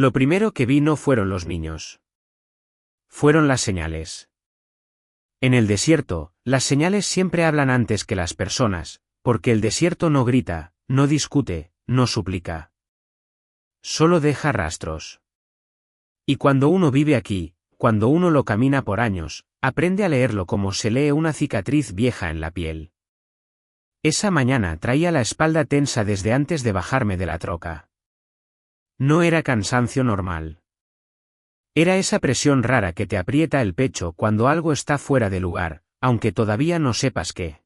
Lo primero que vi no fueron los niños. Fueron las señales. En el desierto, las señales siempre hablan antes que las personas, porque el desierto no grita, no discute, no suplica. Solo deja rastros. Y cuando uno vive aquí, cuando uno lo camina por años, aprende a leerlo como se lee una cicatriz vieja en la piel. Esa mañana traía la espalda tensa desde antes de bajarme de la troca. No era cansancio normal. Era esa presión rara que te aprieta el pecho cuando algo está fuera de lugar, aunque todavía no sepas qué.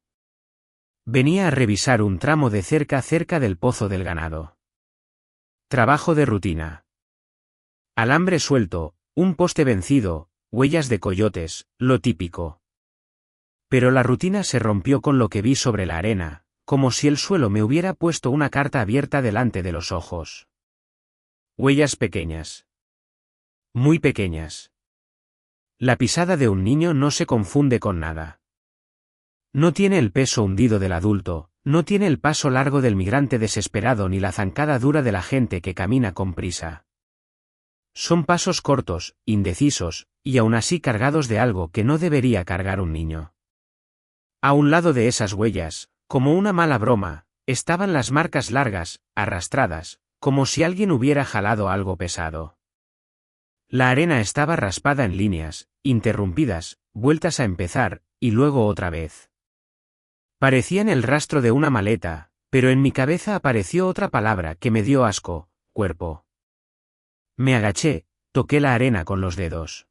Venía a revisar un tramo de cerca del pozo del ganado. Trabajo de rutina. Alambre suelto, un poste vencido, huellas de coyotes, lo típico. Pero la rutina se rompió con lo que vi sobre la arena, como si el suelo me hubiera puesto una carta abierta delante de los ojos. Huellas pequeñas. Muy pequeñas. La pisada de un niño no se confunde con nada. No tiene el peso hundido del adulto, no tiene el paso largo del migrante desesperado ni la zancada dura de la gente que camina con prisa. Son pasos cortos, indecisos, y aún así cargados de algo que no debería cargar un niño. A un lado de esas huellas, como una mala broma, estaban las marcas largas, arrastradas, como si alguien hubiera jalado algo pesado. La arena estaba raspada en líneas, interrumpidas, vueltas a empezar, y luego otra vez. Parecían el rastro de una maleta, pero en mi cabeza apareció otra palabra que me dio asco: cuerpo. Me agaché, toqué la arena con los dedos.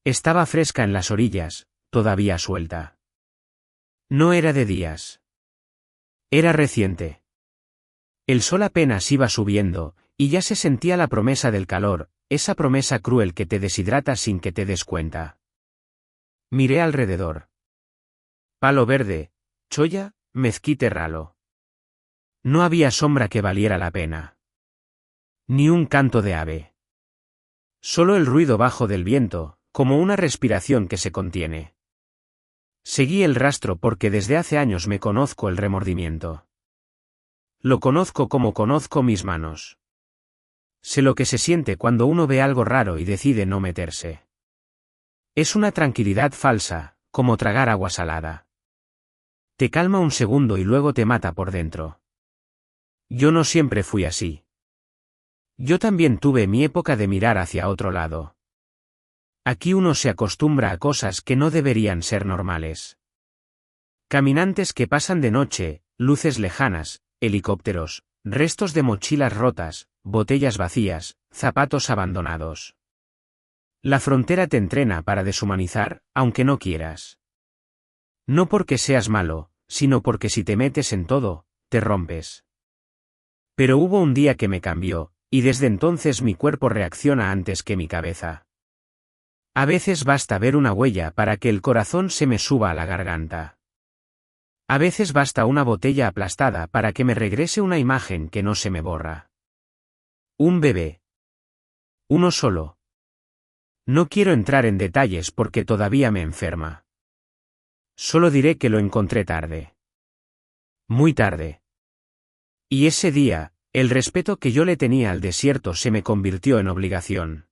Estaba fresca en las orillas, todavía suelta. No era de días. Era reciente. El sol apenas iba subiendo, y ya se sentía la promesa del calor, esa promesa cruel que te deshidrata sin que te des cuenta. Miré alrededor. Palo verde, cholla, mezquite ralo. No había sombra que valiera la pena. Ni un canto de ave. Solo el ruido bajo del viento, como una respiración que se contiene. Seguí el rastro porque desde hace años me conozco el remordimiento. Lo conozco como conozco mis manos. Sé lo que se siente cuando uno ve algo raro y decide no meterse. Es una tranquilidad falsa, como tragar agua salada. Te calma un segundo y luego te mata por dentro. Yo no siempre fui así. Yo también tuve mi época de mirar hacia otro lado. Aquí uno se acostumbra a cosas que no deberían ser normales. Caminantes que pasan de noche, luces lejanas, helicópteros, restos de mochilas rotas, botellas vacías, zapatos abandonados. La frontera te entrena para deshumanizar, aunque no quieras. No porque seas malo, sino porque si te metes en todo, te rompes. Pero hubo un día que me cambió, y desde entonces mi cuerpo reacciona antes que mi cabeza. A veces basta ver una huella para que el corazón se me suba a la garganta. A veces basta una botella aplastada para que me regrese una imagen que no se me borra. Un bebé. Uno solo. No quiero entrar en detalles porque todavía me enferma. Solo diré que lo encontré tarde. Muy tarde. Y ese día, el respeto que yo le tenía al desierto se me convirtió en obligación.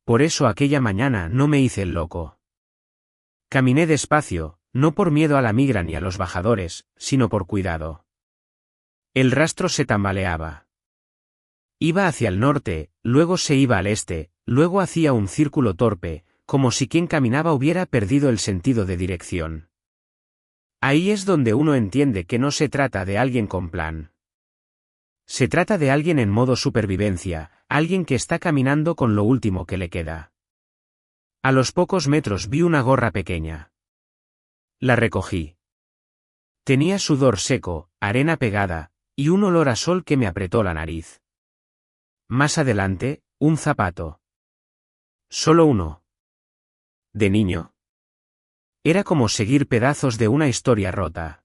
Por eso aquella mañana no me hice el loco. Caminé despacio, no por miedo a la migra ni a los bajadores, sino por cuidado. El rastro se tambaleaba. Iba hacia el norte, luego se iba al este, luego hacía un círculo torpe, como si quien caminaba hubiera perdido el sentido de dirección. Ahí es donde uno entiende que no se trata de alguien con plan. Se trata de alguien en modo supervivencia, alguien que está caminando con lo último que le queda. A los pocos metros vi una gorra pequeña. La recogí. Tenía sudor seco, arena pegada, y un olor a sol que me apretó la nariz. Más adelante, un zapato. Solo uno. De niño. Era como seguir pedazos de una historia rota.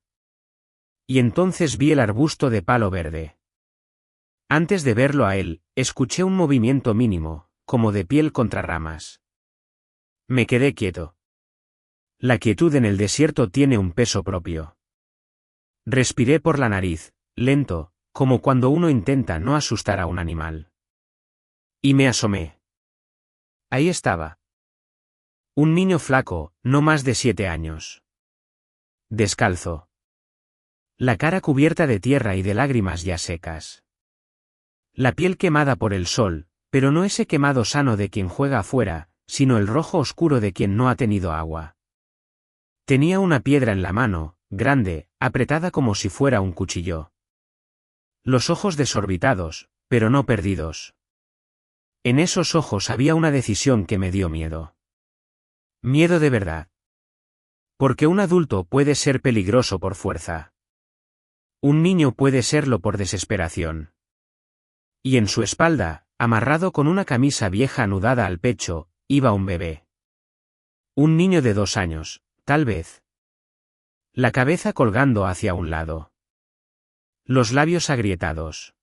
Y entonces vi el arbusto de palo verde. Antes de verlo a él, escuché un movimiento mínimo, como de piel contra ramas. Me quedé quieto. La quietud en el desierto tiene un peso propio. Respiré por la nariz, lento, como cuando uno intenta no asustar a un animal. Y me asomé. Ahí estaba. Un niño flaco, no más de 7 años. Descalzo. La cara cubierta de tierra y de lágrimas ya secas. La piel quemada por el sol, pero no ese quemado sano de quien juega afuera, sino el rojo oscuro de quien no ha tenido agua. Tenía una piedra en la mano, grande, apretada como si fuera un cuchillo. Los ojos desorbitados, pero no perdidos. En esos ojos había una decisión que me dio miedo. Miedo de verdad. Porque un adulto puede ser peligroso por fuerza. Un niño puede serlo por desesperación. Y en su espalda, amarrado con una camisa vieja anudada al pecho, iba un bebé. Un niño de 2 años, tal vez. La cabeza colgando hacia un lado. Los labios agrietados.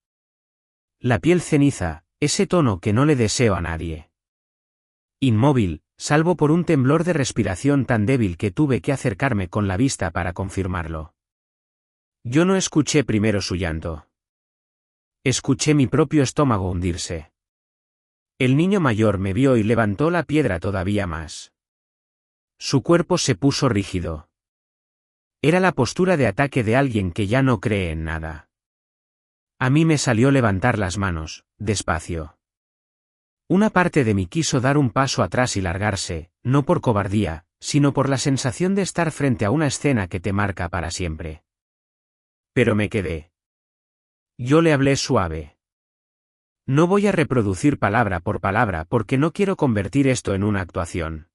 La piel ceniza, ese tono que no le deseo a nadie. Inmóvil, salvo por un temblor de respiración tan débil que tuve que acercarme con la vista para confirmarlo. Yo no escuché primero su llanto. Escuché mi propio estómago hundirse. El niño mayor me vio y levantó la piedra todavía más. Su cuerpo se puso rígido. Era la postura de ataque de alguien que ya no cree en nada. A mí me salió levantar las manos, despacio. Una parte de mí quiso dar un paso atrás y largarse, no por cobardía, sino por la sensación de estar frente a una escena que te marca para siempre. Pero me quedé. Yo le hablé suave. No voy a reproducir palabra por palabra porque no quiero convertir esto en una actuación.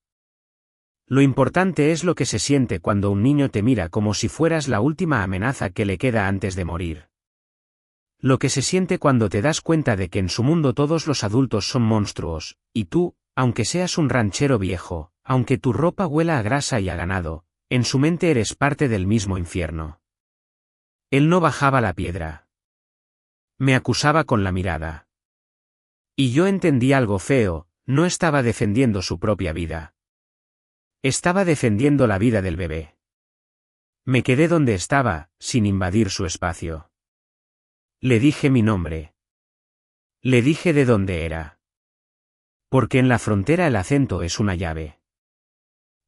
Lo importante es lo que se siente cuando un niño te mira como si fueras la última amenaza que le queda antes de morir. Lo que se siente cuando te das cuenta de que en su mundo todos los adultos son monstruos, y tú, aunque seas un ranchero viejo, aunque tu ropa huela a grasa y a ganado, en su mente eres parte del mismo infierno. Él no bajaba la piedra. Me acusaba con la mirada. Y yo entendí algo feo, no estaba defendiendo su propia vida. Estaba defendiendo la vida del bebé. Me quedé donde estaba, sin invadir su espacio. Le dije mi nombre. Le dije de dónde era. Porque en la frontera el acento es una llave.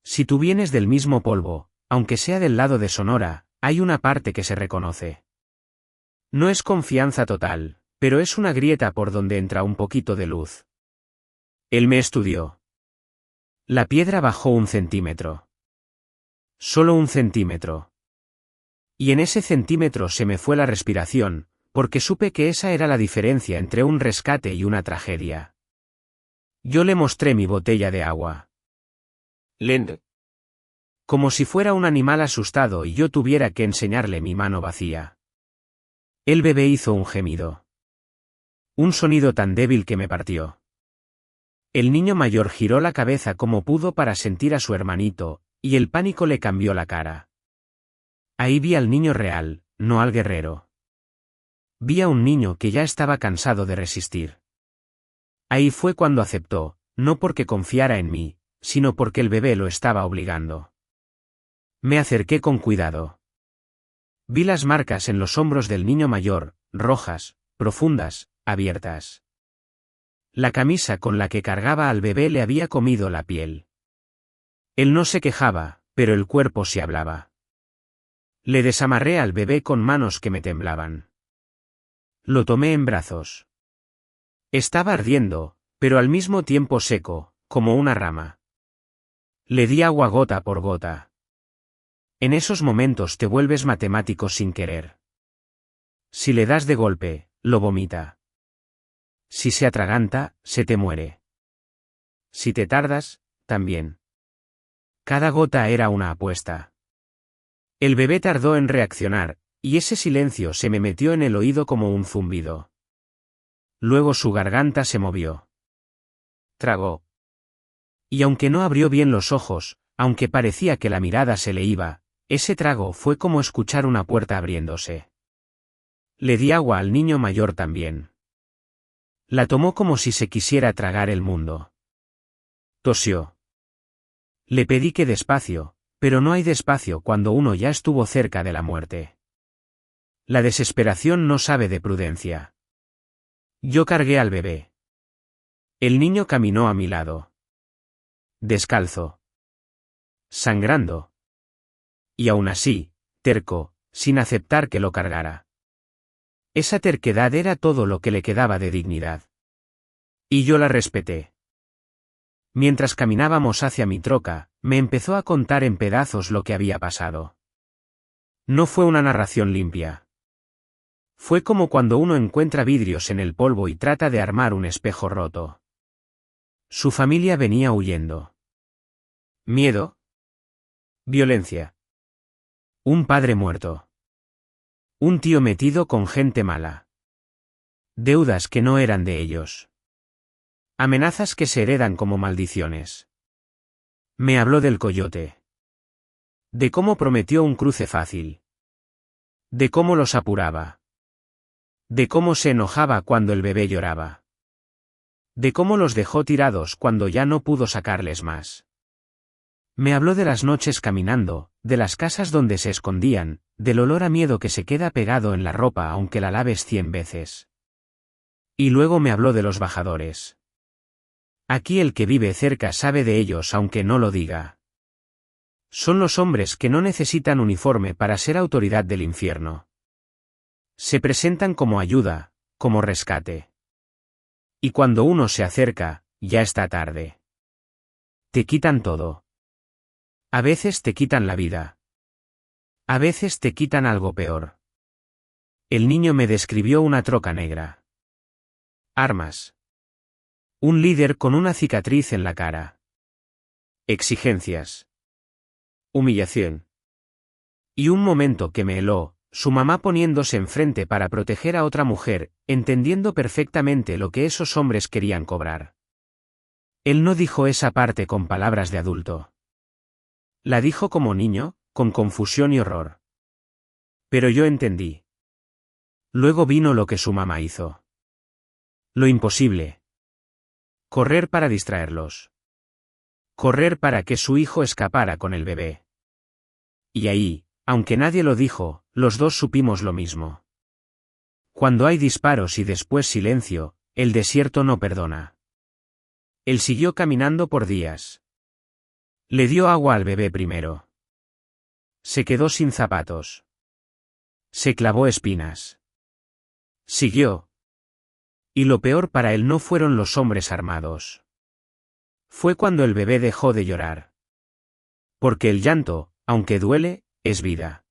Si tú vienes del mismo polvo, aunque sea del lado de Sonora, hay una parte que se reconoce. No es confianza total, pero es una grieta por donde entra un poquito de luz. Él me estudió. La piedra bajó 1 centímetro. Solo 1 centímetro. Y en ese centímetro se me fue la respiración, porque supe que esa era la diferencia entre un rescate y una tragedia. Yo le mostré mi botella de agua. Lend. Como si fuera un animal asustado y yo tuviera que enseñarle mi mano vacía. El bebé hizo un gemido. Un sonido tan débil que me partió. El niño mayor giró la cabeza como pudo para sentir a su hermanito, y el pánico le cambió la cara. Ahí vi al niño real, no al guerrero. Vi a un niño que ya estaba cansado de resistir. Ahí fue cuando aceptó, no porque confiara en mí, sino porque el bebé lo estaba obligando. Me acerqué con cuidado. Vi las marcas en los hombros del niño mayor, rojas, profundas, abiertas. La camisa con la que cargaba al bebé le había comido la piel. Él no se quejaba, pero el cuerpo se hablaba. Le desamarré al bebé con manos que me temblaban. Lo tomé en brazos. Estaba ardiendo, pero al mismo tiempo seco, como una rama. Le di agua gota por gota. En esos momentos te vuelves matemático sin querer. Si le das de golpe, lo vomita. Si se atraganta, se te muere. Si te tardas, también. Cada gota era una apuesta. El bebé tardó en reaccionar, y ese silencio se me metió en el oído como un zumbido. Luego su garganta se movió. Tragó. Y aunque no abrió bien los ojos, aunque parecía que la mirada se le iba, ese trago fue como escuchar una puerta abriéndose. Le di agua al niño mayor también. La tomó como si se quisiera tragar el mundo. Tosió. Le pedí que despacio, pero no hay despacio cuando uno ya estuvo cerca de la muerte. La desesperación no sabe de prudencia. Yo cargué al bebé. El niño caminó a mi lado. Descalzo. Sangrando. Y aún así, terco, sin aceptar que lo cargara. Esa terquedad era todo lo que le quedaba de dignidad. Y yo la respeté. Mientras caminábamos hacia mi troca, me empezó a contar en pedazos lo que había pasado. No fue una narración limpia. Fue como cuando uno encuentra vidrios en el polvo y trata de armar un espejo roto. Su familia venía huyendo. Miedo. Violencia. Un padre muerto. Un tío metido con gente mala. Deudas que no eran de ellos. Amenazas que se heredan como maldiciones. Me habló del coyote. De cómo prometió un cruce fácil. De cómo los apuraba. De cómo se enojaba cuando el bebé lloraba. De cómo los dejó tirados cuando ya no pudo sacarles más. Me habló de las noches caminando, de las casas donde se escondían, del olor a miedo que se queda pegado en la ropa aunque la laves 100 veces. Y luego me habló de los bajadores. Aquí el que vive cerca sabe de ellos aunque no lo diga. Son los hombres que no necesitan uniforme para ser autoridad del infierno. Se presentan como ayuda, como rescate. Y cuando uno se acerca, ya está tarde. Te quitan todo. A veces te quitan la vida. A veces te quitan algo peor. El niño me describió una troca negra. Armas. Un líder con una cicatriz en la cara. Exigencias. Humillación. Y un momento que me heló, su mamá poniéndose enfrente para proteger a otra mujer, entendiendo perfectamente lo que esos hombres querían cobrar. Él no dijo esa parte con palabras de adulto. La dijo como niño, con confusión y horror. Pero yo entendí. Luego vino lo que su mamá hizo. Lo imposible. Correr para distraerlos. Correr para que su hijo escapara con el bebé. Y ahí, aunque nadie lo dijo, los dos supimos lo mismo. Cuando hay disparos y después silencio, el desierto no perdona. Él siguió caminando por días. Le dio agua al bebé primero. Se quedó sin zapatos. Se clavó espinas. Siguió. Y lo peor para él no fueron los hombres armados. Fue cuando el bebé dejó de llorar. Porque el llanto, aunque duele, es vida.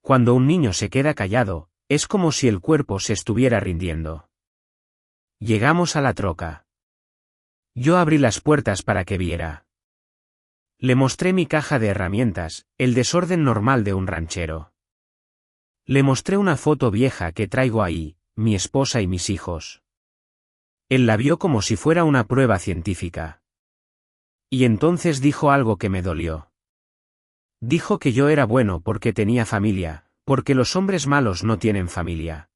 Cuando un niño se queda callado, es como si el cuerpo se estuviera rindiendo. Llegamos a la troca. Yo abrí las puertas para que viera. Le mostré mi caja de herramientas, el desorden normal de un ranchero. Le mostré una foto vieja que traigo ahí, mi esposa y mis hijos. Él la vio como si fuera una prueba científica. Y entonces dijo algo que me dolió. Dijo que yo era bueno porque tenía familia, porque los hombres malos no tienen familia.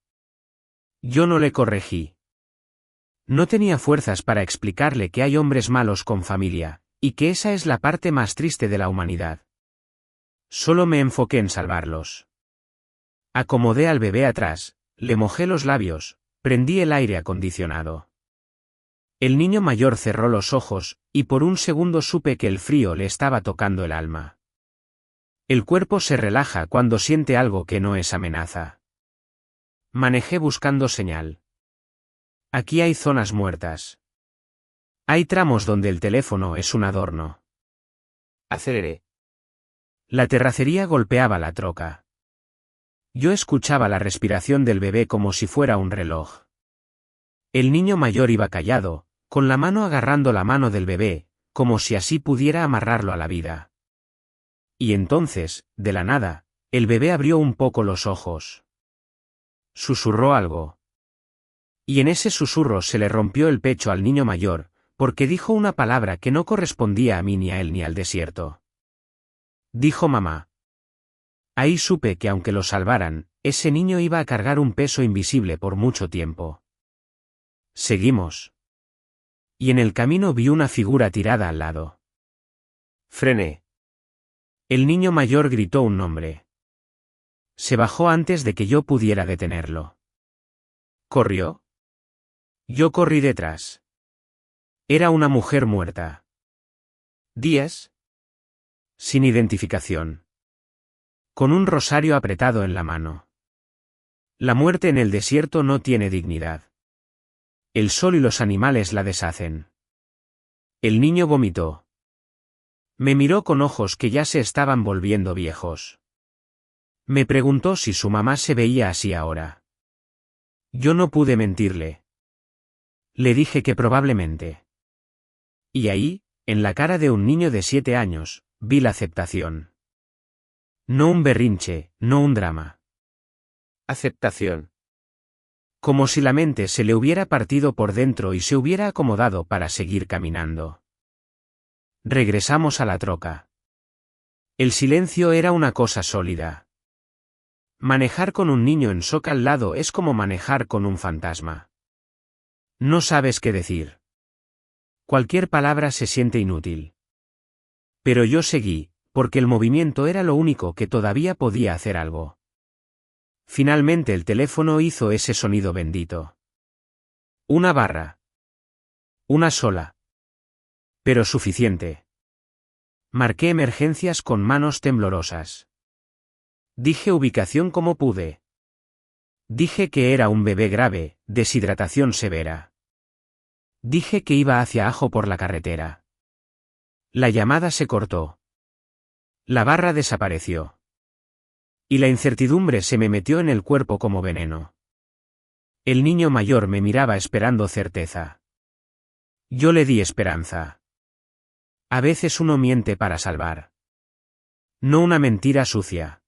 Yo no le corregí. No tenía fuerzas para explicarle que hay hombres malos con familia, y que esa es la parte más triste de la humanidad. Solo me enfoqué en salvarlos. Acomodé al bebé atrás, le mojé los labios, prendí el aire acondicionado. El niño mayor cerró los ojos, y por un segundo supe que el frío le estaba tocando el alma. El cuerpo se relaja cuando siente algo que no es amenaza. Manejé buscando señal. Aquí hay zonas muertas. Hay tramos donde el teléfono es un adorno. Aceleré. La terracería golpeaba la troca. Yo escuchaba la respiración del bebé como si fuera un reloj. El niño mayor iba callado, con la mano agarrando la mano del bebé, como si así pudiera amarrarlo a la vida. Y entonces, de la nada, el bebé abrió un poco los ojos. Susurró algo. Y en ese susurro se le rompió el pecho al niño mayor, porque dijo una palabra que no correspondía a mí ni a él ni al desierto. Dijo mamá. Ahí supe que aunque lo salvaran, ese niño iba a cargar un peso invisible por mucho tiempo. Seguimos. Y en el camino vi una figura tirada al lado. Frené. El niño mayor gritó un nombre. Se bajó antes de que yo pudiera detenerlo. ¿Corrió? Yo corrí detrás. Era una mujer muerta. Días. Sin identificación. Con un rosario apretado en la mano. La muerte en el desierto no tiene dignidad. El sol y los animales la deshacen. El niño vomitó. Me miró con ojos que ya se estaban volviendo viejos. Me preguntó si su mamá se veía así ahora. Yo no pude mentirle. Le dije que probablemente. Y ahí, en la cara de un niño de 7 años, vi la aceptación. No un berrinche, no un drama. Aceptación. Como si la mente se le hubiera partido por dentro y se hubiera acomodado para seguir caminando. Regresamos a la troca. El silencio era una cosa sólida. Manejar con un niño en shock al lado es como manejar con un fantasma. No sabes qué decir. Cualquier palabra se siente inútil. Pero yo seguí, porque el movimiento era lo único que todavía podía hacer algo. Finalmente el teléfono hizo ese sonido bendito. Una barra. Una sola. Pero suficiente. Marqué emergencias con manos temblorosas. Dije ubicación como pude. Dije que era un bebé grave, deshidratación severa. Dije que iba hacia Ajo por la carretera. La llamada se cortó. La barra desapareció. Y la incertidumbre se me metió en el cuerpo como veneno. El niño mayor me miraba esperando certeza. Yo le di esperanza. A veces uno miente para salvar. No una mentira sucia.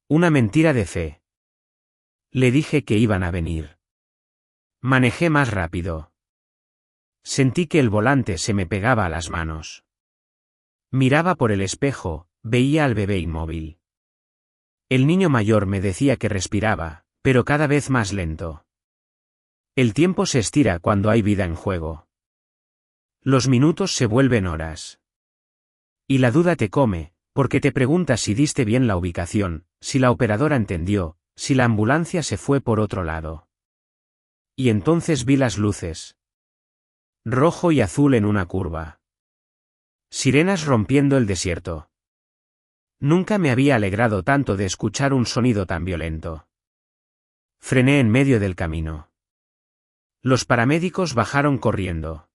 Una mentira de fe. Le dije que iban a venir. Manejé más rápido. Sentí que el volante se me pegaba a las manos. Miraba por el espejo, veía al bebé inmóvil. El niño mayor me decía que respiraba, pero cada vez más lento. El tiempo se estira cuando hay vida en juego. Los minutos se vuelven horas. Y la duda te come, porque te preguntas si diste bien la ubicación, si la operadora entendió, si la ambulancia se fue por otro lado. Y entonces vi las luces. Rojo y azul en una curva. Sirenas rompiendo el desierto. Nunca me había alegrado tanto de escuchar un sonido tan violento. Frené en medio del camino. Los paramédicos bajaron corriendo.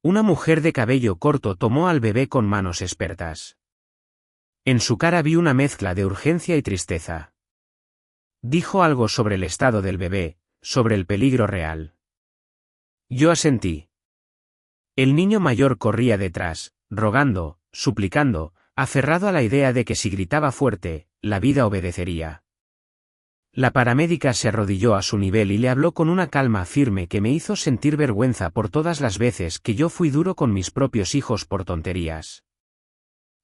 Una mujer de cabello corto tomó al bebé con manos expertas. En su cara vi una mezcla de urgencia y tristeza. Dijo algo sobre el estado del bebé, sobre el peligro real. Yo asentí. El niño mayor corría detrás, rogando, suplicando, aferrado a la idea de que si gritaba fuerte, la vida obedecería. La paramédica se arrodilló a su nivel y le habló con una calma firme que me hizo sentir vergüenza por todas las veces que yo fui duro con mis propios hijos por tonterías.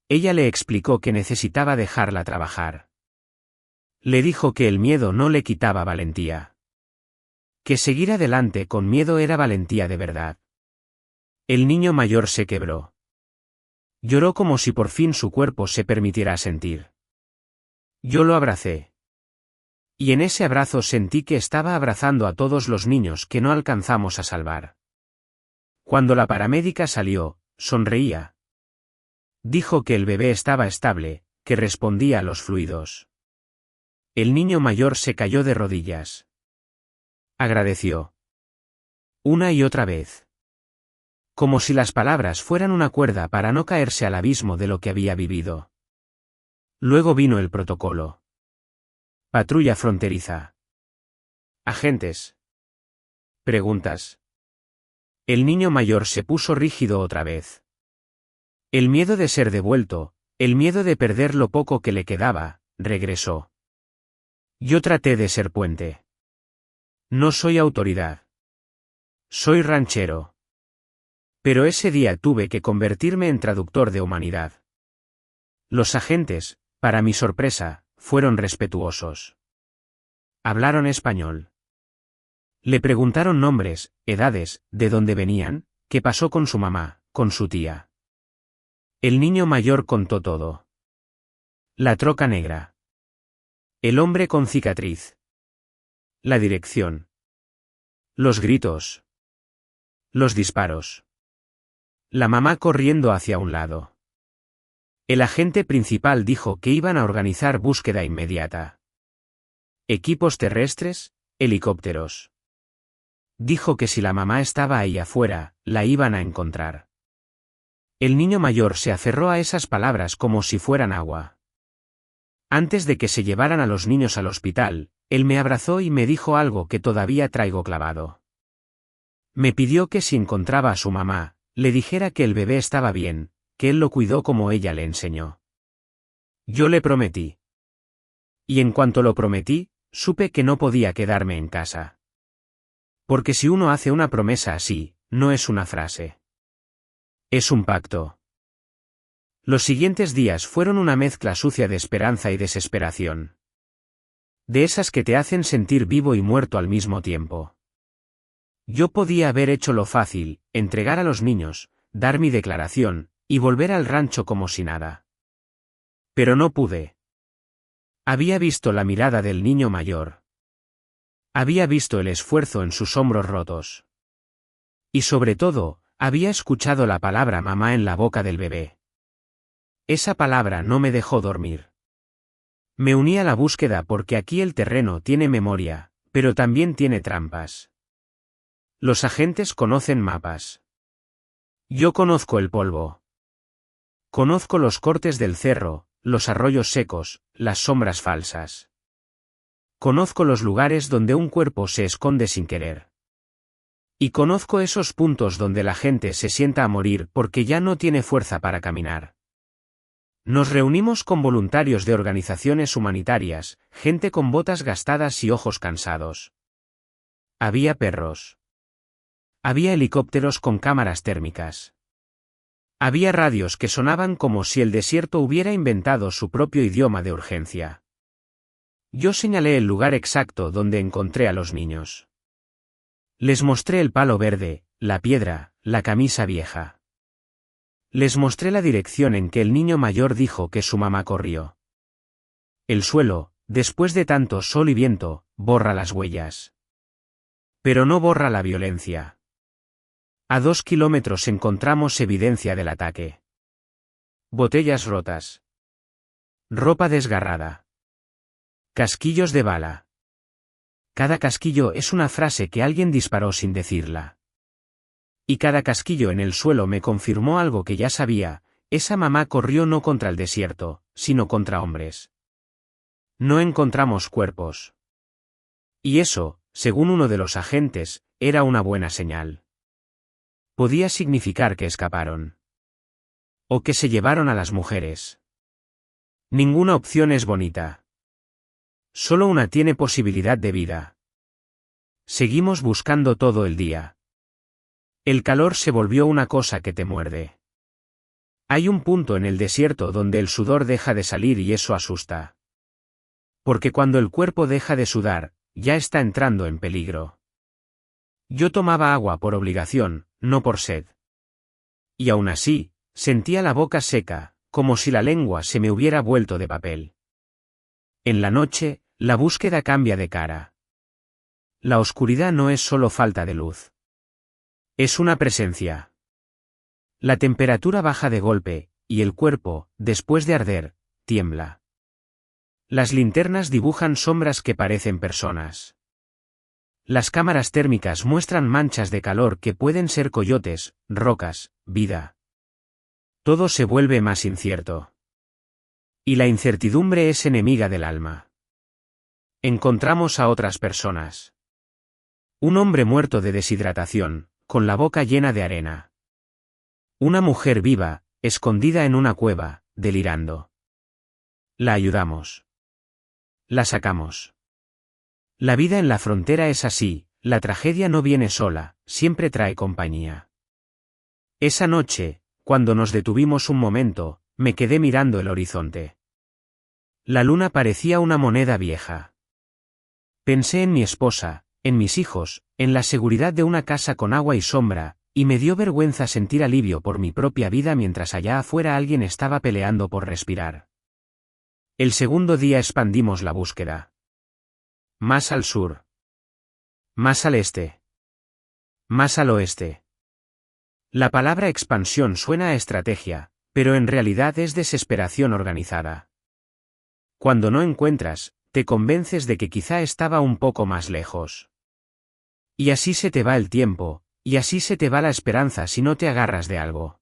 Ella le explicó que necesitaba dejarla trabajar. Le dijo que el miedo no le quitaba valentía. Que seguir adelante con miedo era valentía de verdad. El niño mayor se quebró. Lloró como si por fin su cuerpo se permitiera sentir. Yo lo abracé. Y en ese abrazo sentí que estaba abrazando a todos los niños que no alcanzamos a salvar. Cuando la paramédica salió, sonreía. Dijo que el bebé estaba estable, que respondía a los fluidos. El niño mayor se cayó de rodillas. Agradeció. Una y otra vez. Como si las palabras fueran una cuerda para no caerse al abismo de lo que había vivido. Luego vino el protocolo. Patrulla fronteriza. Agentes. Preguntas. El niño mayor se puso rígido otra vez. El miedo de ser devuelto, el miedo de perder lo poco que le quedaba, regresó. Yo traté de ser puente. No soy autoridad. Soy ranchero. Pero ese día tuve que convertirme en traductor de humanidad. Los agentes, para mi sorpresa, fueron respetuosos. Hablaron español. Le preguntaron nombres, edades, de dónde venían, qué pasó con su mamá, con su tía. El niño mayor contó todo. La troca negra. El hombre con cicatriz. La dirección. Los gritos. Los disparos. La mamá corriendo hacia un lado. El agente principal dijo que iban a organizar búsqueda inmediata. Equipos terrestres, helicópteros. Dijo que si la mamá estaba ahí afuera, la iban a encontrar. El niño mayor se aferró a esas palabras como si fueran agua. Antes de que se llevaran a los niños al hospital, él me abrazó y me dijo algo que todavía traigo clavado. Me pidió que si encontraba a su mamá, le dijera que el bebé estaba bien, que él lo cuidó como ella le enseñó. Yo le prometí. Y en cuanto lo prometí, supe que no podía quedarme en casa. Porque si uno hace una promesa así, no es una frase. Es un pacto. Los siguientes días fueron una mezcla sucia de esperanza y desesperación. De esas que te hacen sentir vivo y muerto al mismo tiempo. Yo podía haber hecho lo fácil, entregar a los niños, dar mi declaración, y volver al rancho como si nada. Pero no pude. Había visto la mirada del niño mayor. Había visto el esfuerzo en sus hombros rotos. Y sobre todo, había escuchado la palabra mamá en la boca del bebé. Esa palabra no me dejó dormir. Me uní a la búsqueda porque aquí el terreno tiene memoria, pero también tiene trampas. Los agentes conocen mapas. Yo conozco el polvo. Conozco los cortes del cerro, los arroyos secos, las sombras falsas. Conozco los lugares donde un cuerpo se esconde sin querer. Y conozco esos puntos donde la gente se sienta a morir porque ya no tiene fuerza para caminar. Nos reunimos con voluntarios de organizaciones humanitarias, gente con botas gastadas y ojos cansados. Había perros. Había helicópteros con cámaras térmicas. Había radios que sonaban como si el desierto hubiera inventado su propio idioma de urgencia. Yo señalé el lugar exacto donde encontré a los niños. Les mostré el palo verde, la piedra, la camisa vieja. Les mostré la dirección en que el niño mayor dijo que su mamá corrió. El suelo, después de tanto sol y viento, borra las huellas. Pero no borra la violencia. A 2 kilómetros encontramos evidencia del ataque. Botellas rotas. Ropa desgarrada. Casquillos de bala. Cada casquillo es una frase que alguien disparó sin decirla. Y cada casquillo en el suelo me confirmó algo que ya sabía: esa mamá corrió no contra el desierto, sino contra hombres. No encontramos cuerpos. Y eso, según uno de los agentes, era una buena señal. Podía significar que escaparon. O que se llevaron a las mujeres. Ninguna opción es bonita. Solo una tiene posibilidad de vida. Seguimos buscando todo el día. El calor se volvió una cosa que te muerde. Hay un punto en el desierto donde el sudor deja de salir y eso asusta. Porque cuando el cuerpo deja de sudar, ya está entrando en peligro. Yo tomaba agua por obligación, no por sed. Y aún así, sentía la boca seca, como si la lengua se me hubiera vuelto de papel. En la noche, la búsqueda cambia de cara. La oscuridad no es solo falta de luz. Es una presencia. La temperatura baja de golpe, y el cuerpo, después de arder, tiembla. Las linternas dibujan sombras que parecen personas. Las cámaras térmicas muestran manchas de calor que pueden ser coyotes, rocas, vida. Todo se vuelve más incierto. Y la incertidumbre es enemiga del alma. Encontramos a otras personas. Un hombre muerto de deshidratación, con la boca llena de arena. Una mujer viva, escondida en una cueva, delirando. La ayudamos. La sacamos. La vida en la frontera es así, la tragedia no viene sola, siempre trae compañía. Esa noche, cuando nos detuvimos un momento, me quedé mirando el horizonte. La luna parecía una moneda vieja. Pensé en mi esposa, en mis hijos, en la seguridad de una casa con agua y sombra, y me dio vergüenza sentir alivio por mi propia vida mientras allá afuera alguien estaba peleando por respirar. El segundo día expandimos la búsqueda. Más al sur. Más al este. Más al oeste. La palabra expansión suena a estrategia, pero en realidad es desesperación organizada. Cuando no encuentras, te convences de que quizá estaba un poco más lejos. Y así se te va el tiempo, y así se te va la esperanza si no te agarras de algo.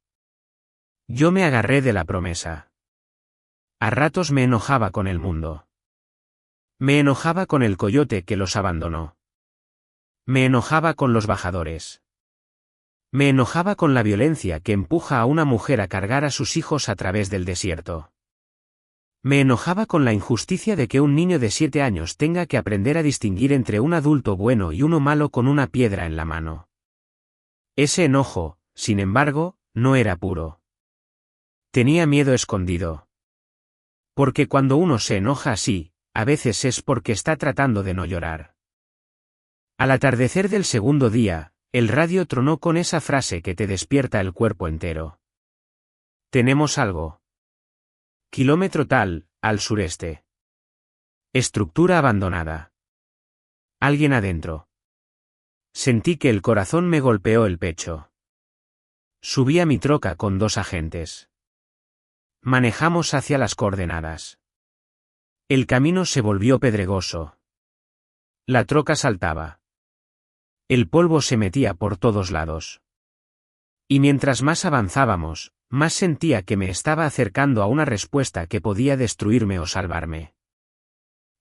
Yo me agarré de la promesa. A ratos me enojaba con el mundo. Me enojaba con el coyote que los abandonó. Me enojaba con los bajadores. Me enojaba con la violencia que empuja a una mujer a cargar a sus hijos a través del desierto. Me enojaba con la injusticia de que un niño de 7 años tenga que aprender a distinguir entre un adulto bueno y uno malo con una piedra en la mano. Ese enojo, sin embargo, no era puro. Tenía miedo escondido. Porque cuando uno se enoja así, a veces es porque está tratando de no llorar. Al atardecer del segundo día, el radio tronó con esa frase que te despierta el cuerpo entero. Tenemos algo. Kilómetro tal, al sureste. Estructura abandonada. Alguien adentro. Sentí que el corazón me golpeó el pecho. Subí a mi troca con 2 agentes. Manejamos hacia las coordenadas. El camino se volvió pedregoso. La troca saltaba. El polvo se metía por todos lados. Y mientras más avanzábamos, más sentía que me estaba acercando a una respuesta que podía destruirme o salvarme.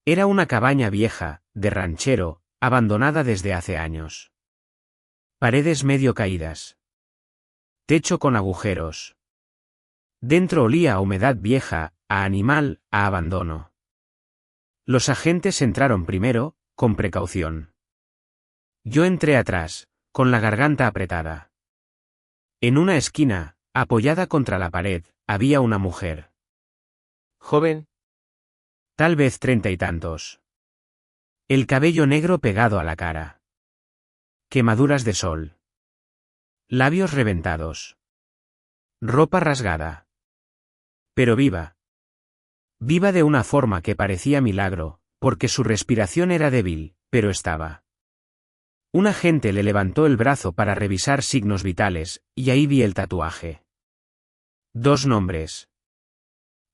Era una cabaña vieja, de ranchero, abandonada desde hace años. Paredes medio caídas. Techo con agujeros. Dentro olía a humedad vieja, a animal, a abandono. Los agentes entraron primero, con precaución. Yo entré atrás, con la garganta apretada. En una esquina, apoyada contra la pared, había una mujer. Joven. Tal vez 30 y tantos. El cabello negro pegado a la cara. Quemaduras de sol. Labios reventados. Ropa rasgada. Pero viva. Viva de una forma que parecía milagro, porque su respiración era débil, pero estaba. Un agente le levantó el brazo para revisar signos vitales, y ahí vi el tatuaje. 2 nombres.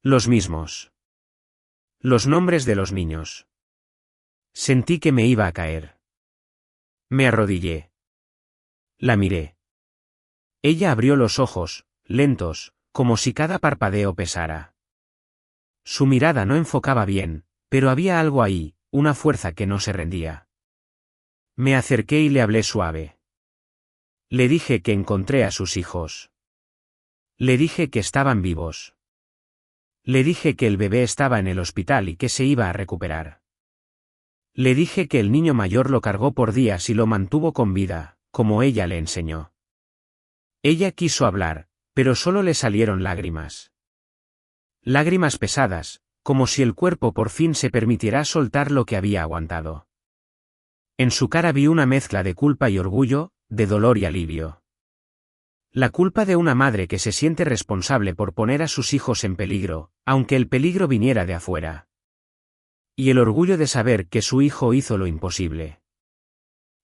Los mismos. Los nombres de los niños. Sentí que me iba a caer. Me arrodillé. La miré. Ella abrió los ojos, lentos, como si cada parpadeo pesara. Su mirada no enfocaba bien, pero había algo ahí, una fuerza que no se rendía. Me acerqué y le hablé suave. Le dije que encontré a sus hijos. Le dije que estaban vivos. Le dije que el bebé estaba en el hospital y que se iba a recuperar. Le dije que el niño mayor lo cargó por días y lo mantuvo con vida, como ella le enseñó. Ella quiso hablar, pero solo le salieron lágrimas. Lágrimas pesadas, como si el cuerpo por fin se permitiera soltar lo que había aguantado. En su cara vi una mezcla de culpa y orgullo, de dolor y alivio. La culpa de una madre que se siente responsable por poner a sus hijos en peligro, aunque el peligro viniera de afuera. Y el orgullo de saber que su hijo hizo lo imposible.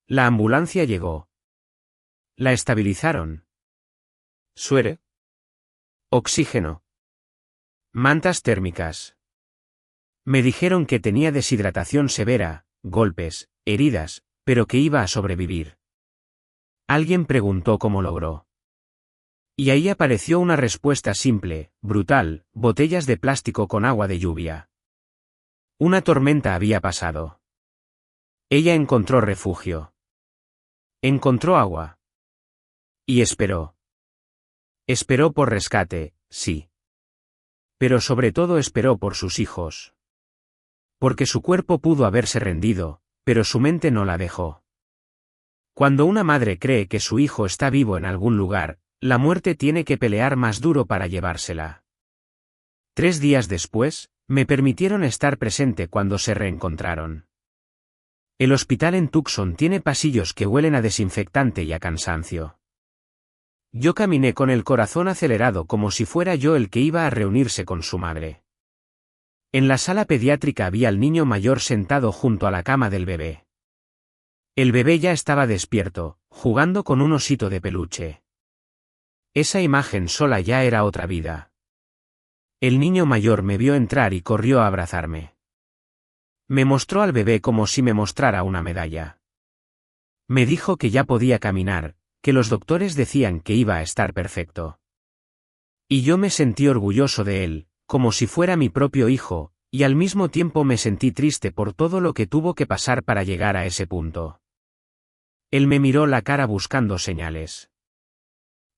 La ambulancia llegó. La estabilizaron. Suere. Oxígeno. Mantas térmicas. Me dijeron que tenía deshidratación severa, golpes, heridas, pero que iba a sobrevivir. Alguien preguntó cómo logró. Y ahí apareció una respuesta simple, brutal: botellas de plástico con agua de lluvia. Una tormenta había pasado. Ella encontró refugio. Encontró agua. Y esperó. Esperó por rescate, sí. Pero sobre todo esperó por sus hijos. Porque su cuerpo pudo haberse rendido, pero su mente no la dejó. Cuando una madre cree que su hijo está vivo en algún lugar, la muerte tiene que pelear más duro para llevársela. 3 días después, me permitieron estar presente cuando se reencontraron. El hospital en Tucson tiene pasillos que huelen a desinfectante y a cansancio. Yo caminé con el corazón acelerado como si fuera yo el que iba a reunirse con su madre. En la sala pediátrica había al niño mayor sentado junto a la cama del bebé. El bebé ya estaba despierto, jugando con un osito de peluche. Esa imagen sola ya era otra vida. El niño mayor me vio entrar y corrió a abrazarme. Me mostró al bebé como si me mostrara una medalla. Me dijo que ya podía caminar, que los doctores decían que iba a estar perfecto. Y yo me sentí orgulloso de él, como si fuera mi propio hijo, y al mismo tiempo me sentí triste por todo lo que tuvo que pasar para llegar a ese punto. Él me miró la cara buscando señales.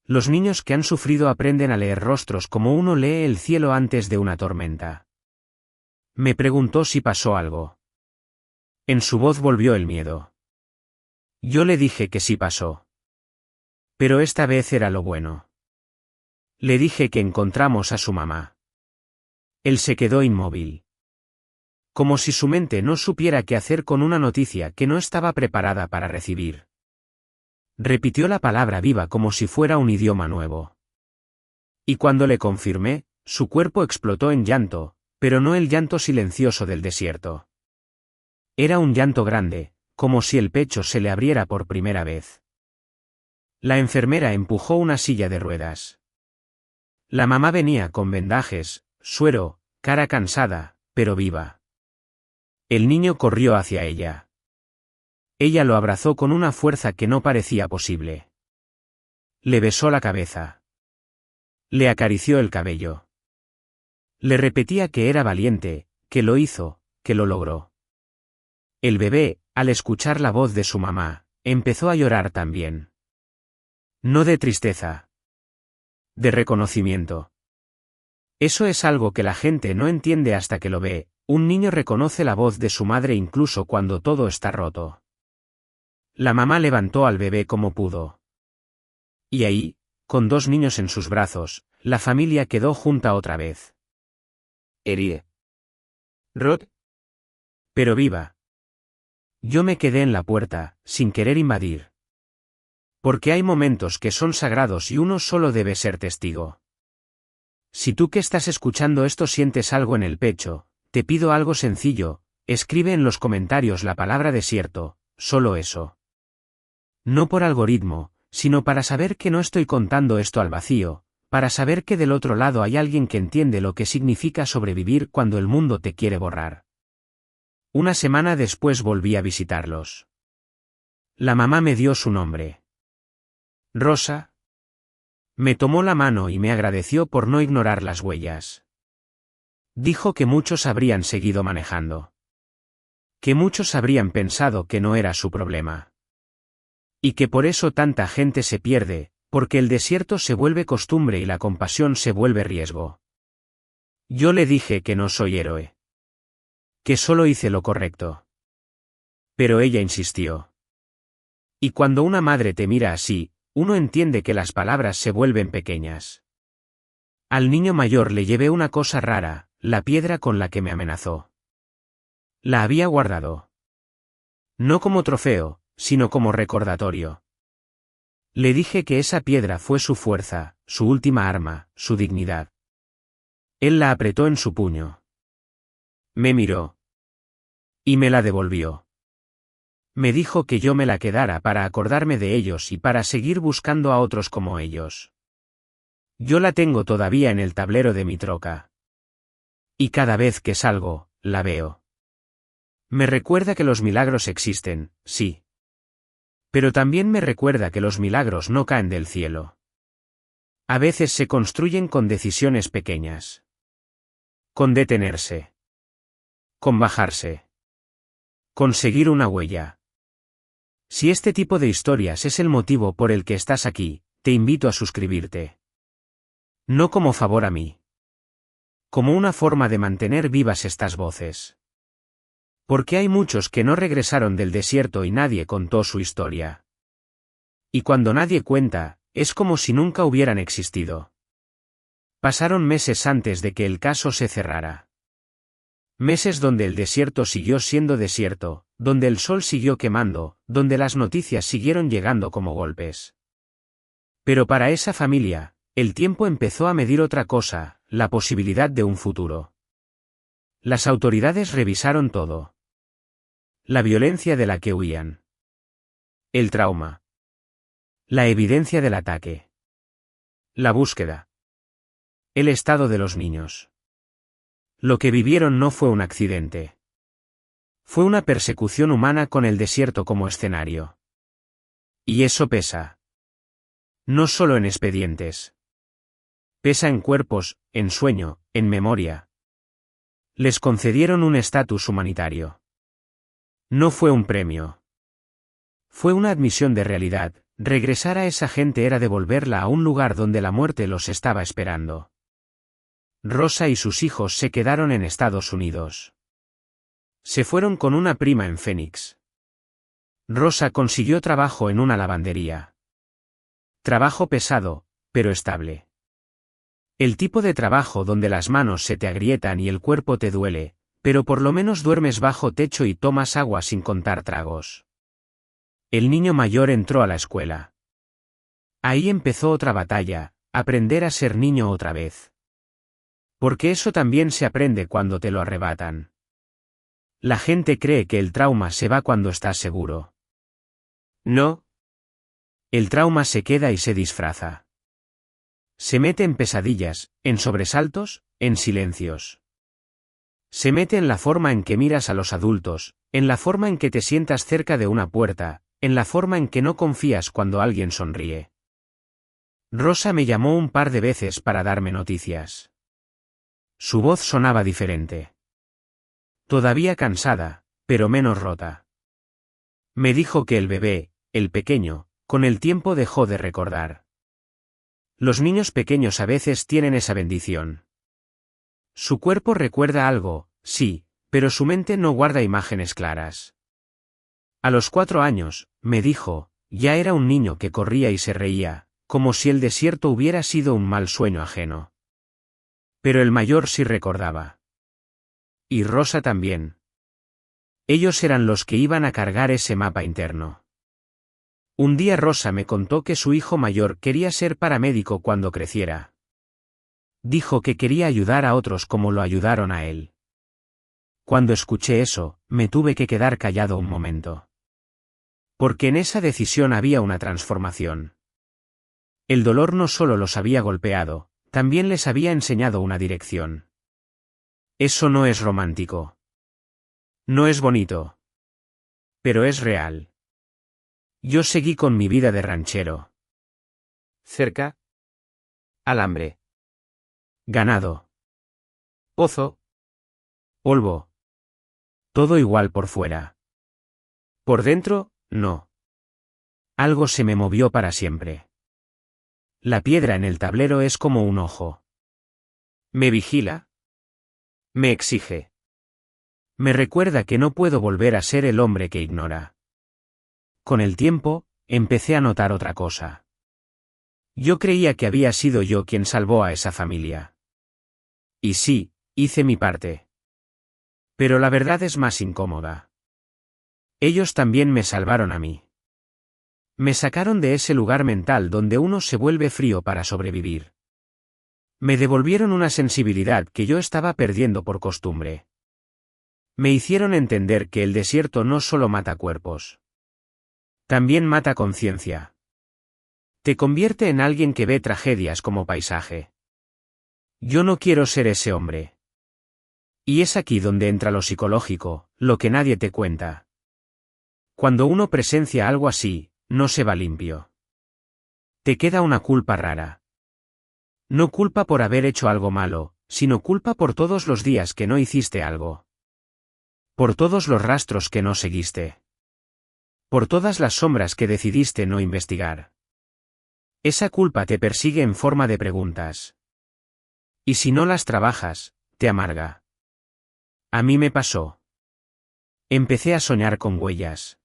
Los niños que han sufrido aprenden a leer rostros como uno lee el cielo antes de una tormenta. Me preguntó si pasó algo. En su voz volvió el miedo. Yo le dije que sí pasó. Pero esta vez era lo bueno. Le dije que encontramos a su mamá. Él se quedó inmóvil. Como si su mente no supiera qué hacer con una noticia que no estaba preparada para recibir. Repitió la palabra viva como si fuera un idioma nuevo. Y cuando le confirmé, su cuerpo explotó en llanto, pero no el llanto silencioso del desierto. Era un llanto grande, como si el pecho se le abriera por primera vez. La enfermera empujó una silla de ruedas. La mamá venía con vendajes, suero, cara cansada, pero viva. El niño corrió hacia ella. Ella lo abrazó con una fuerza que no parecía posible. Le besó la cabeza. Le acarició el cabello. Le repetía que era valiente, que lo hizo, que lo logró. El bebé, al escuchar la voz de su mamá, empezó a llorar también. No de tristeza. De reconocimiento. Eso es algo que la gente no entiende hasta que lo ve. Un niño reconoce la voz de su madre incluso cuando todo está roto. La mamá levantó al bebé como pudo. Y ahí, con 2 niños en sus brazos, la familia quedó junta otra vez. Erie. Rod. Pero viva. Yo me quedé en la puerta, sin querer invadir. Porque hay momentos que son sagrados y uno solo debe ser testigo. Si tú que estás escuchando esto sientes algo en el pecho, te pido algo sencillo, escribe en los comentarios la palabra desierto, solo eso. No por algoritmo, sino para saber que no estoy contando esto al vacío, para saber que del otro lado hay alguien que entiende lo que significa sobrevivir cuando el mundo te quiere borrar. Una semana después volví a visitarlos. La mamá me dio su nombre. Rosa. Me tomó la mano y me agradeció por no ignorar las huellas. Dijo que muchos habrían seguido manejando. Que muchos habrían pensado que no era su problema. Y que por eso tanta gente se pierde, porque el desierto se vuelve costumbre y la compasión se vuelve riesgo. Yo le dije que no soy héroe. Que solo hice lo correcto. Pero ella insistió. Y cuando una madre te mira así, uno entiende que las palabras se vuelven pequeñas. Al niño mayor le llevé una cosa rara, la piedra con la que me amenazó. La había guardado. No como trofeo, sino como recordatorio. Le dije que esa piedra fue su fuerza, su última arma, su dignidad. Él la apretó en su puño. Me miró. Y me la devolvió. Me dijo que yo me la quedara para acordarme de ellos y para seguir buscando a otros como ellos. Yo la tengo todavía en el tablero de mi troca. Y cada vez que salgo, la veo. Me recuerda que los milagros existen, sí. Pero también me recuerda que los milagros no caen del cielo. A veces se construyen con decisiones pequeñas. Con detenerse. Con bajarse. Con seguir una huella. Si este tipo de historias es el motivo por el que estás aquí, te invito a suscribirte. No como favor a mí. Como una forma de mantener vivas estas voces. Porque hay muchos que no regresaron del desierto y nadie contó su historia. Y cuando nadie cuenta, es como si nunca hubieran existido. Pasaron meses antes de que el caso se cerrara. Meses donde el desierto siguió siendo desierto, donde el sol siguió quemando, donde las noticias siguieron llegando como golpes. Pero para esa familia, el tiempo empezó a medir otra cosa, la posibilidad de un futuro. Las autoridades revisaron todo. La violencia de la que huían. El trauma. La evidencia del ataque. La búsqueda. El estado de los niños. Lo que vivieron no fue un accidente. Fue una persecución humana con el desierto como escenario. Y eso pesa. No solo en expedientes. Pesa en cuerpos, en sueño, en memoria. Les concedieron un estatus humanitario. No fue un premio. Fue una admisión de realidad. Regresar a esa gente era devolverla a un lugar donde la muerte los estaba esperando. Rosa y sus hijos se quedaron en Estados Unidos. Se fueron con una prima en Phoenix. Rosa consiguió trabajo en una lavandería. Trabajo pesado, pero estable. El tipo de trabajo donde las manos se te agrietan y el cuerpo te duele, pero por lo menos duermes bajo techo y tomas agua sin contar tragos. El niño mayor entró a la escuela. Ahí empezó otra batalla, aprender a ser niño otra vez. Porque eso también se aprende cuando te lo arrebatan. La gente cree que el trauma se va cuando estás seguro. No. El trauma se queda y se disfraza. Se mete en pesadillas, en sobresaltos, en silencios. Se mete en la forma en que miras a los adultos, en la forma en que te sientas cerca de una puerta, en la forma en que no confías cuando alguien sonríe. Rosa me llamó un par de veces para darme noticias. Su voz sonaba diferente. Todavía cansada, pero menos rota. Me dijo que el bebé, el pequeño, con el tiempo dejó de recordar. Los niños pequeños a veces tienen esa bendición. Su cuerpo recuerda algo, sí, pero su mente no guarda imágenes claras. A los 4 años, me dijo, ya era un niño que corría y se reía, como si el desierto hubiera sido un mal sueño ajeno. Pero el mayor sí recordaba. Y Rosa también. Ellos eran los que iban a cargar ese mapa interno. Un día Rosa me contó que su hijo mayor quería ser paramédico cuando creciera. Dijo que quería ayudar a otros como lo ayudaron a él. Cuando escuché eso, me tuve que quedar callado un momento. Porque en esa decisión había una transformación. El dolor no solo los había golpeado, también les había enseñado una dirección. Eso no es romántico. No es bonito. Pero es real. Yo seguí con mi vida de ranchero. Cerca. Alambre. Ganado. Pozo. Polvo. Todo igual por fuera. Por dentro, no. Algo se me movió para siempre. La piedra en el tablero es como un ojo. Me vigila. Me exige. Me recuerda que no puedo volver a ser el hombre que ignora. Con el tiempo, empecé a notar otra cosa. Yo creía que había sido yo quien salvó a esa familia. Y sí, hice mi parte. Pero la verdad es más incómoda. Ellos también me salvaron a mí. Me sacaron de ese lugar mental donde uno se vuelve frío para sobrevivir. Me devolvieron una sensibilidad que yo estaba perdiendo por costumbre. Me hicieron entender que el desierto no solo mata cuerpos. También mata conciencia. Te convierte en alguien que ve tragedias como paisaje. Yo no quiero ser ese hombre. Y es aquí donde entra lo psicológico, lo que nadie te cuenta. Cuando uno presencia algo así, no se va limpio. Te queda una culpa rara. No culpa por haber hecho algo malo, sino culpa por todos los días que no hiciste algo. Por todos los rastros que no seguiste. Por todas las sombras que decidiste no investigar. Esa culpa te persigue en forma de preguntas. Y si no las trabajas, te amarga. A mí me pasó. Empecé a soñar con huellas.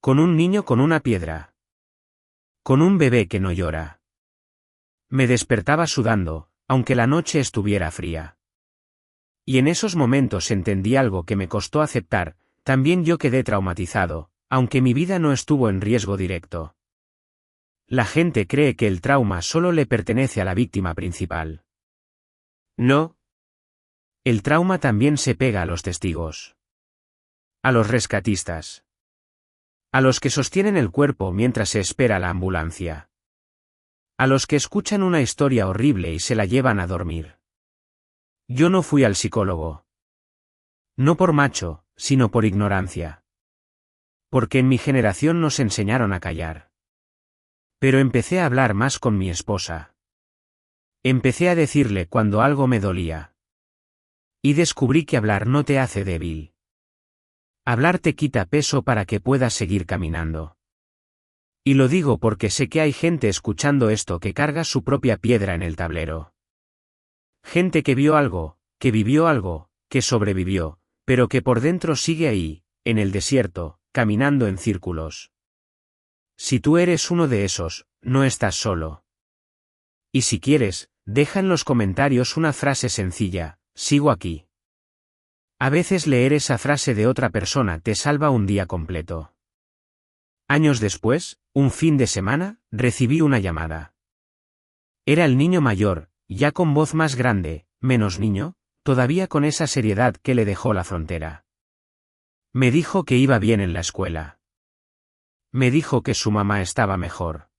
Con un niño con una piedra. Con un bebé que no llora. Me despertaba sudando, aunque la noche estuviera fría. Y en esos momentos entendí algo que me costó aceptar, también yo quedé traumatizado, aunque mi vida no estuvo en riesgo directo. La gente cree que el trauma solo le pertenece a la víctima principal. No. El trauma también se pega a los testigos. A los rescatistas. A los que sostienen el cuerpo mientras se espera la ambulancia. A los que escuchan una historia horrible y se la llevan a dormir. Yo no fui al psicólogo. No por macho, sino por ignorancia. Porque en mi generación nos enseñaron a callar. Pero empecé a hablar más con mi esposa. Empecé a decirle cuando algo me dolía. Y descubrí que hablar no te hace débil. Hablar te quita peso para que puedas seguir caminando. Y lo digo porque sé que hay gente escuchando esto que carga su propia piedra en el tablero. Gente que vio algo, que vivió algo, que sobrevivió, pero que por dentro sigue ahí, en el desierto, caminando en círculos. Si tú eres uno de esos, no estás solo. Y si quieres, deja en los comentarios una frase sencilla: sigo aquí. A veces leer esa frase de otra persona te salva un día completo. Años después, un fin de semana, recibí una llamada. Era el niño mayor, ya con voz más grande, menos niño, todavía con esa seriedad que le dejó la frontera. Me dijo que iba bien en la escuela. Me dijo que su mamá estaba mejor.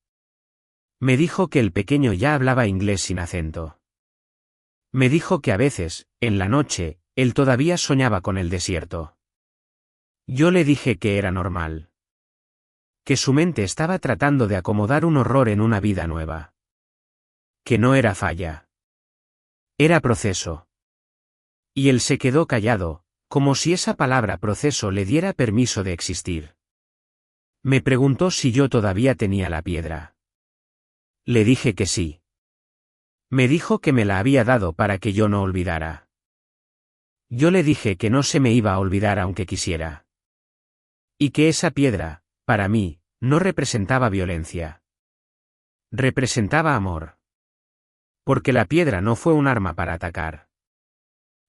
Me dijo que el pequeño ya hablaba inglés sin acento. Me dijo que a veces, en la noche, él todavía soñaba con el desierto. Yo le dije que era normal. Que su mente estaba tratando de acomodar un horror en una vida nueva. Que no era falla. Era proceso. Y él se quedó callado, como si esa palabra proceso le diera permiso de existir. Me preguntó si yo todavía tenía la piedra. Le dije que sí. Me dijo que me la había dado para que yo no olvidara. Yo le dije que no se me iba a olvidar aunque quisiera. Y que esa piedra, para mí, no representaba violencia. Representaba amor. Porque la piedra no fue un arma para atacar.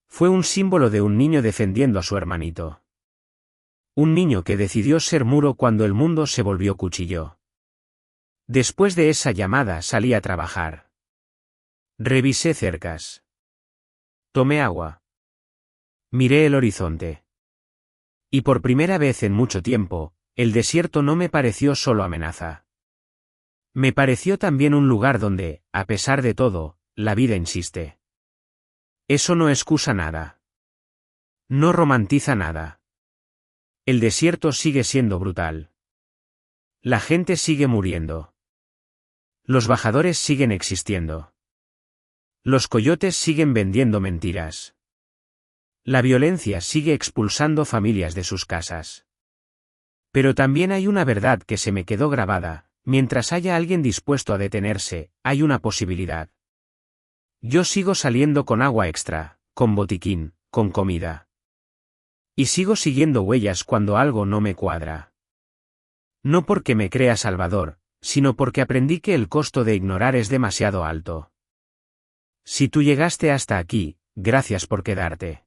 Fue un símbolo de un niño defendiendo a su hermanito. Un niño que decidió ser muro cuando el mundo se volvió cuchillo. Después de esa llamada salí a trabajar. Revisé cercas. Tomé agua. Miré el horizonte. Y por primera vez en mucho tiempo, el desierto no me pareció solo amenaza. Me pareció también un lugar donde, a pesar de todo, la vida insiste. Eso no excusa nada. No romantiza nada. El desierto sigue siendo brutal. La gente sigue muriendo. Los bajadores siguen existiendo. Los coyotes siguen vendiendo mentiras. La violencia sigue expulsando familias de sus casas. Pero también hay una verdad que se me quedó grabada: mientras haya alguien dispuesto a detenerse, hay una posibilidad. Yo sigo saliendo con agua extra, con botiquín, con comida. Y sigo siguiendo huellas cuando algo no me cuadra. No porque me crea salvador, sino porque aprendí que el costo de ignorar es demasiado alto. Si tú llegaste hasta aquí, gracias por quedarte.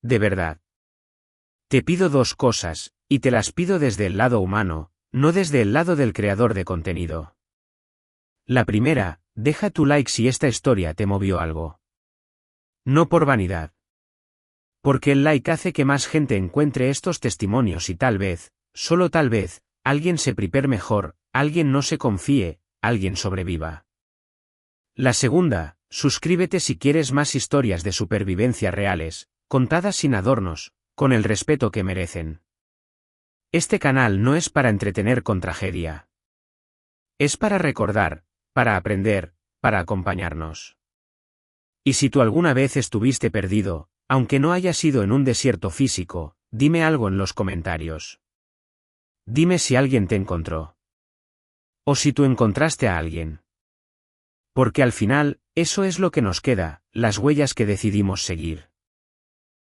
De verdad. Te pido dos cosas, y te las pido desde el lado humano, no desde el lado del creador de contenido. La primera, deja tu like si esta historia te movió algo. No por vanidad. Porque el like hace que más gente encuentre estos testimonios y tal vez, solo tal vez, alguien se prepare mejor, alguien no se confíe, alguien sobreviva. La segunda, suscríbete si quieres más historias de supervivencia reales, contadas sin adornos, con el respeto que merecen. Este canal no es para entretener con tragedia. Es para recordar, para aprender, para acompañarnos. Y si tú alguna vez estuviste perdido, aunque no haya sido en un desierto físico, dime algo en los comentarios. Dime si alguien te encontró. O si tú encontraste a alguien. Porque al final, eso es lo que nos queda, las huellas que decidimos seguir.